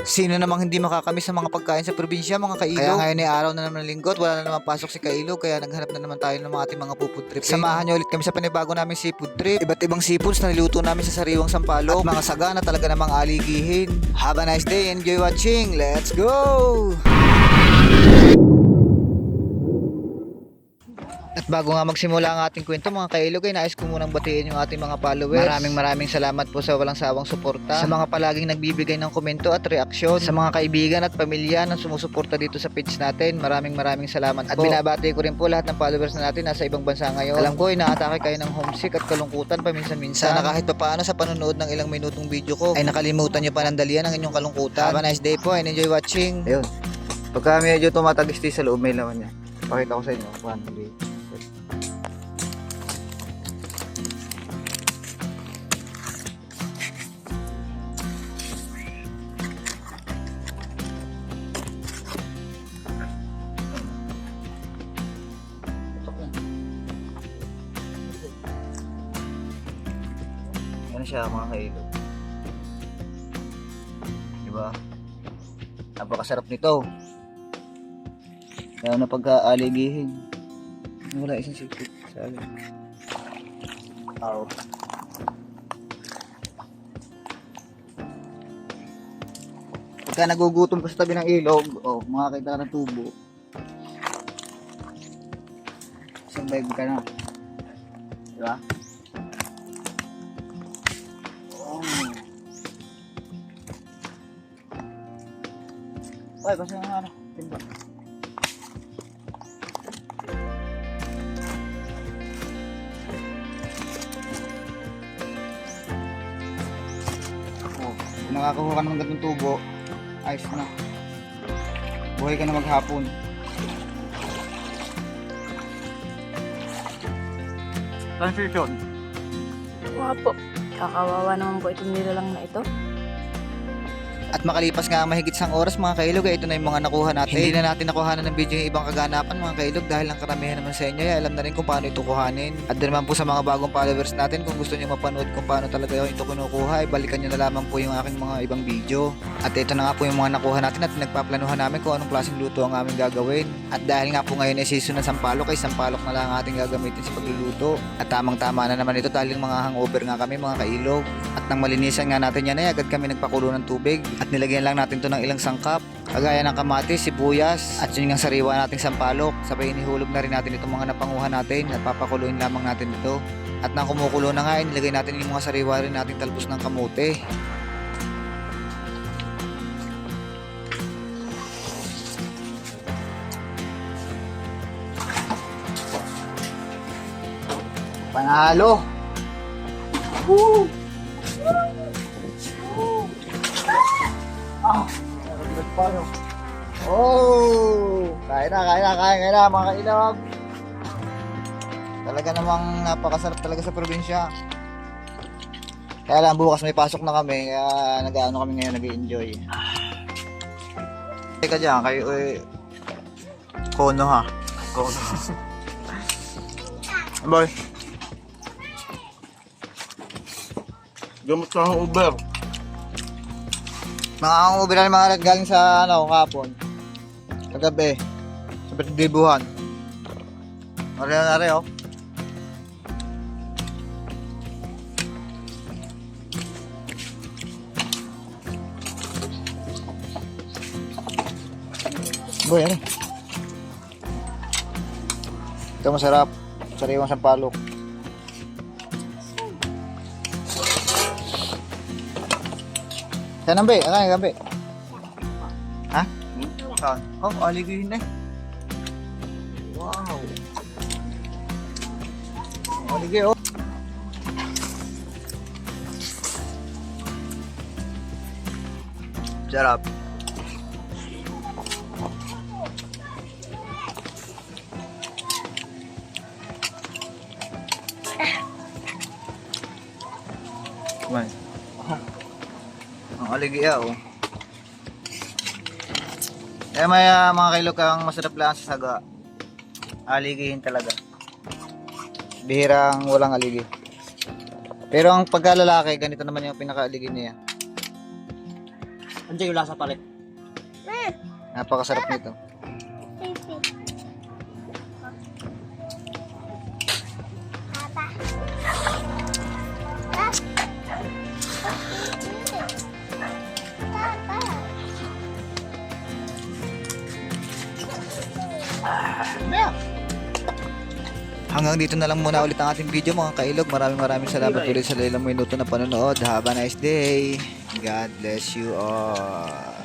Sino namang hindi makakamiss sa mga pagkain sa probinsya, mga kailog? Kaya ngayon ay araw na naman ng linggo at wala na naman pasok si Kailog, kaya naghanap na naman tayo ng mga ating mga food trip. Samahan niyo ulit kami sa panibago naming seafood trip. Iba't ibang seafoods na niluto namin sa sariwang sampalok at mga saga na talaga namang aligihin. Have a nice day, enjoy watching, let's go! At bago nga magsimula ang ating kwento, mga kailog, ay nais ko munang batiin yung ating mga followers. Maraming salamat po sa walang sawang suporta, sa mga palaging nagbibigay ng komento at reaksyon, sa mga kaibigan at pamilya na sumusuporta dito sa page natin. Maraming salamat po. At binabati ko rin po lahat ng followers na natin nasa ibang bansa ngayon. Alam ko, inaatake kayo ng homesick at kalungkutan paminsan-minsan. Sana kahit papaano sa panonood ng ilang minutong video ko ay nakalimutan nyo panandalian ang inyong kalungkutan. Have a nice day po and enjoy watching. Ayun, pagka medyo tumatagisti sa loob, may laman niya. Pakita ko sa inyo. 1, 2, ano siya, mga kailog, diba? Napakasarap nito, lalo na pagka-aligihin. Wala isang sipit sa alin. Pagka nagugutom ka sa tabi ng ilog, makakita ka ng tubo, isang bag ka na, diba? Ay, basta nga ano, timba. Kung nakakakuha ka ng ganitong tubo, ayos na. Buhay ka na maghapon. Transition. Wow po. Kakawawa naman po itong nilalang na ito. At makalipas nga ang mahigit isang oras, mga kailog, ito na yung mga nakuha natin. Hindi na natin nakuhanan ng video yung ibang kaganapan, mga kailog, dahil ang karamihan naman sa inyo ay alam na rin kung paano ito kuhanin. At din naman po sa mga bagong followers natin, kung gusto nyo mapanood kung paano talaga ito kinukuha, ay balikan nyo na lamang po yung aking mga ibang video. At ito na nga po yung mga nakuha natin at nagpaplanuhan namin kung anong klaseng luto ang aming gagawin. At dahil nga po ngayon ay season ng sampalok, ay sampalok na lang ang ating gagamitin sa pagluluto. At tamang-tama na naman ito dahil mga hangover nga kami, mga kailog. At nang malinisan nga natin yan ay agad kami nagpakulo ng tubig. At nilagyan lang natin to ng ilang sangkap, kagaya ng kamatis, sibuyas, at yun yung sariwa nating sampalok. Sabay inihulog na rin natin itong mga napanguha natin at papakuluin lamang natin ito. At nang kumukulo na nga, nilagay natin yung mga sariwa rin nating talbos ng kamote. Panalo! Woo! Oh! Kain na mga kailog. Talaga namang napakasarap talaga sa probinsya. Kaya lang bukas may pasok na kami, kaya nag-ano kami ngayon, nag-enjoy. Teka dyan, kayo kono ha. Kono. Boy. Gamot sa Uber. Mga Uber na mga galing sa kapon. Kagabi. Sa Pagdibuhan. Ari oh. Boy, ano? Ito masarap. Sariwang sampalok. Saan ang be? Ano yung be? Ha? Saan? Oh, aligihin na eh. Wow. Aligi oh. Sarap. Kumain. Ang aligya oh. Eh may mga kailog kang masarap lang sa saga. Aligihin talaga. Bihirang walang aligi. Pero ang pagkalalaki, ganito naman yung pinaka-aligi niya. Andiyan yung lasa palit. Napakasarap nito. Hanggang dito na lang muna ulit ang ating video mga kailog. Maraming salamat ulit sa ilang minuto na panonood. Have a nice day. God bless you all.